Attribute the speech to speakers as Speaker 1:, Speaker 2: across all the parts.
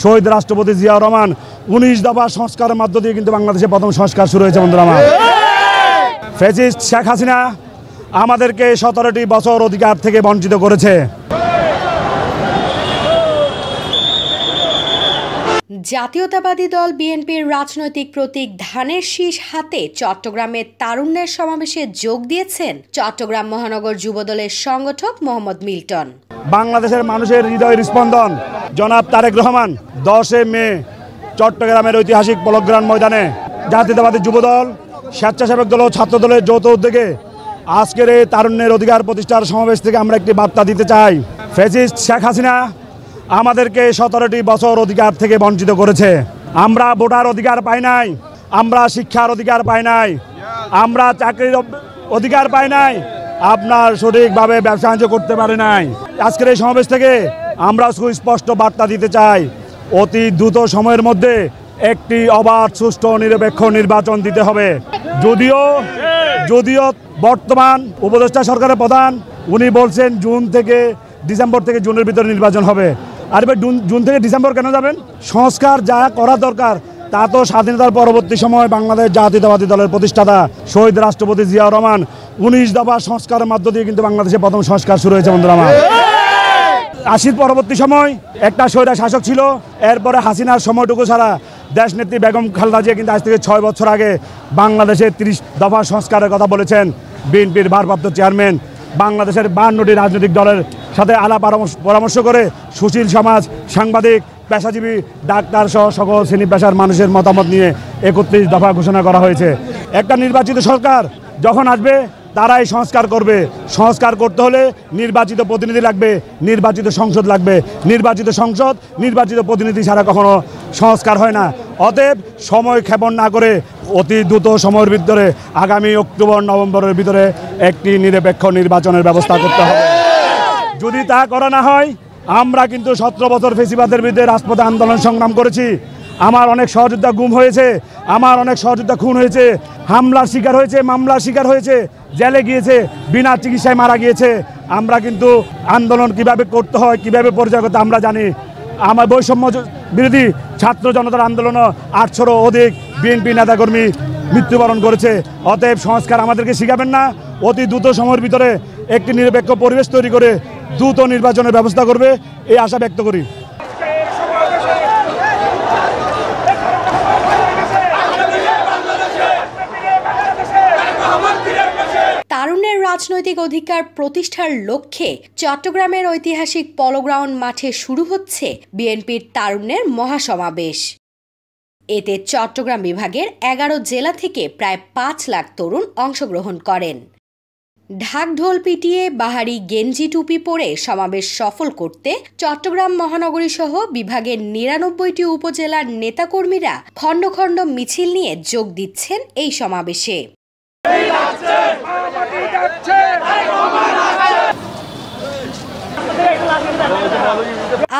Speaker 1: শহীদ রাষ্ট্রপতি জিয়াউর রহমান ১৯ দফা সংস্কারের মধ্য দিয়ে কিন্তু বাংলাদেশে প্রথম সংস্কার শুরু হয়েছে বন্ধুরা আমার। ফ্যাসিস্ট শেখ হাসিনা আমাদেরকে ১৭টি বছর অধিকার থেকে বঞ্চিত করেছে।
Speaker 2: জাতীয়তাবাদী দল বিএনপির রাজনৈতিক প্রতীক ধানের শীষ হাতে চট্টগ্রামে তারুণ্যের সমাবেশে যোগ দিয়েছেন চট্টগ্রাম মহানগর যুবদলের সংগঠক মোহাম্মদ মিল্টন।
Speaker 1: বাংলাদেশের মানুষের হৃদয়ের স্পন্দন জনাব তারেক রহমান ১০ মে চট্টগ্রামের ঐতিহাসিক পলকগ্রাউন্ড ময়দানে জাতীয়তাবাদী যুবদল, স্বেচ্ছাসেবক দল ও ছাত্র দলের যৌথ উদ্যোগে আজকের এই তারুণ্যের অধিকার প্রতিষ্ঠার সমাবেশ থেকে আমরা একটি বার্তা দিতে চাই। ফ্যাসিস্ট শেখ হাসিনা আমাদেরকে ১৭টি বছর অধিকার থেকে বঞ্চিত করেছে। আমরা ভোটার অধিকার পাই নাই, আমরা শিক্ষার অধিকার পাই নাই, আমরা চাকরির অধিকার পাই নাই, আপনার সঠিকভাবে ব্যবসা বাণিজ্য করতে পারে নাই। আজকের এই সমাবেশ থেকে আমরা সুস্পষ্ট বার্তা দিতে চাই, অতি দ্রুত সময়ের মধ্যে একটি অবাধ, সুষ্ঠু, নিরপেক্ষ নির্বাচন দিতে হবে। যদিও বর্তমান উপদেষ্টা সরকারের প্রধান উনি বলছেন ডিসেম্বর থেকে জুনের ভিতরে নির্বাচন হবে। আর এবার জুন থেকে ডিসেম্বর কেন যাবেন? সংস্কার যা করা দরকার তা তো স্বাধীনতার পরবর্তী সময় বাংলাদেশ জাতীয়তাবাদী দলের প্রতিষ্ঠাতা শহীদ রাষ্ট্রপতি জিয়াউর রহমান ১৯ দফা সংস্কারের মধ্য দিয়ে কিন্তু বাংলাদেশে প্রথম সংস্কার শুরু হয়েছে বন্ধুরা আমার। ৮০ পরবর্তী সময় একটা স্বৈরা শাসক ছিল, এরপরে হাসিনার সময়টুকু ছাড়া দেশনেত্রী বেগম খালেদা জিয়া কিন্তু আজ থেকে ৬ বছর আগে বাংলাদেশের ৩০ দফা সংস্কারের কথা বলেছেন। বিএনপির ভারপ্রাপ্ত চেয়ারম্যান বাংলাদেশের ৫২টি রাজনৈতিক দলের সাথে আলাপ পরামর্শ করে সুশীল সমাজ, সাংবাদিক, পেশাজীবী, ডাক্তার সহ সকল শ্রেণী পেশার মানুষের মতামত নিয়ে ৩১ দফা ঘোষণা করা হয়েছে। একটা নির্বাচিত সরকার যখন আসবে তারাই সংস্কার করবে। সংস্কার করতে হলে নির্বাচিত প্রতিনিধি লাগবে, নির্বাচিত সংসদ লাগবে। নির্বাচিত সংসদ, নির্বাচিত প্রতিনিধি ছাড়া কখনো সংস্কার হয় না। অতএব সময় ক্ষেপণ না করে অতি দ্রুত সময়ের ভিতরে আগামী অক্টোবর নভেম্বরের ভিতরে একটি নিরপেক্ষ নির্বাচনের ব্যবস্থা করতে হবে। যদি তা করা না হয়, আমরা কিন্তু ১৭ বছর ফেসিবাদের বিরুদ্ধে রাজপথে আন্দোলন সংগ্রাম করেছি। আমার অনেক সহযোদ্ধা গুম হয়েছে, আমার অনেক সহযোদ্ধা খুন হয়েছে, হামলার শিকার হয়েছে, মামলার শিকার হয়েছে, জেলে গিয়েছে, বিনা চিকিৎসায় মারা গিয়েছে। আমরা কিন্তু আন্দোলন কিভাবে করতে হয়, কিভাবে পরিচয় করতে আমরা জানি। আমার বৈষম্য বিরোধী ছাত্র জনতার আন্দোলনও ৮০০রও অধিক বিএনপি নেতাকর্মী মৃত্যুবরণ করেছে। অতএব সংস্কার আমাদেরকে শিখাবেন না, অতি দ্রুত সময়ের ভিতরে একটি নিরপেক্ষ পরিবেশ তৈরি করে দ্রুত নির্বাচনের ব্যবস্থা করবে, এই আশা ব্যক্ত করি।
Speaker 2: তারুণ্যের রাজনৈতিক অধিকার প্রতিষ্ঠার লক্ষ্যে চট্টগ্রামের ঐতিহাসিক পলোগ্রাউন্ড মাঠে শুরু হচ্ছে বিএনপির তারুণ্যের মহাসমাবেশ। এতে চট্টগ্রাম বিভাগের ১১ জেলা থেকে প্রায় ৫ লাখ তরুণ অংশগ্রহণ করেন। ঢাক ঢোল পিটিয়ে বাহারি গেঞ্জি টুপি পরে সমাবেশ সফল করতে চট্টগ্রাম মহানগরী সহ বিভাগের ৯৯টি উপজেলার নেতাকর্মীরা খণ্ড খণ্ড মিছিল নিয়ে যোগ দিচ্ছেন এই সমাবেশে।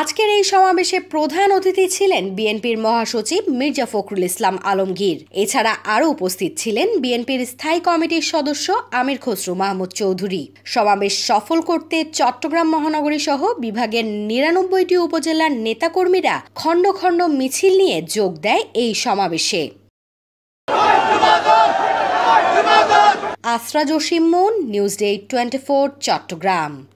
Speaker 2: আজকের এই সমাবেশে প্রধান অতিথি ছিলেন বিএনপির মহাসচিব মির্জা ফখরুল ইসলাম আলমগীর। এছাড়া আরও উপস্থিত ছিলেন বিএনপির স্থায়ী কমিটির সদস্য আমির খসরু মাহমুদ চৌধুরী। সমাবেশ সফল করতে চট্টগ্রাম মহানগরী সহ বিভাগের ৯৯টি উপজেলার নেতাকর্মীরা খণ্ড খণ্ড মিছিল নিয়ে যোগ দেয় এই সমাবেশে। Asra Jasim Mun, news day 24, Chittagong.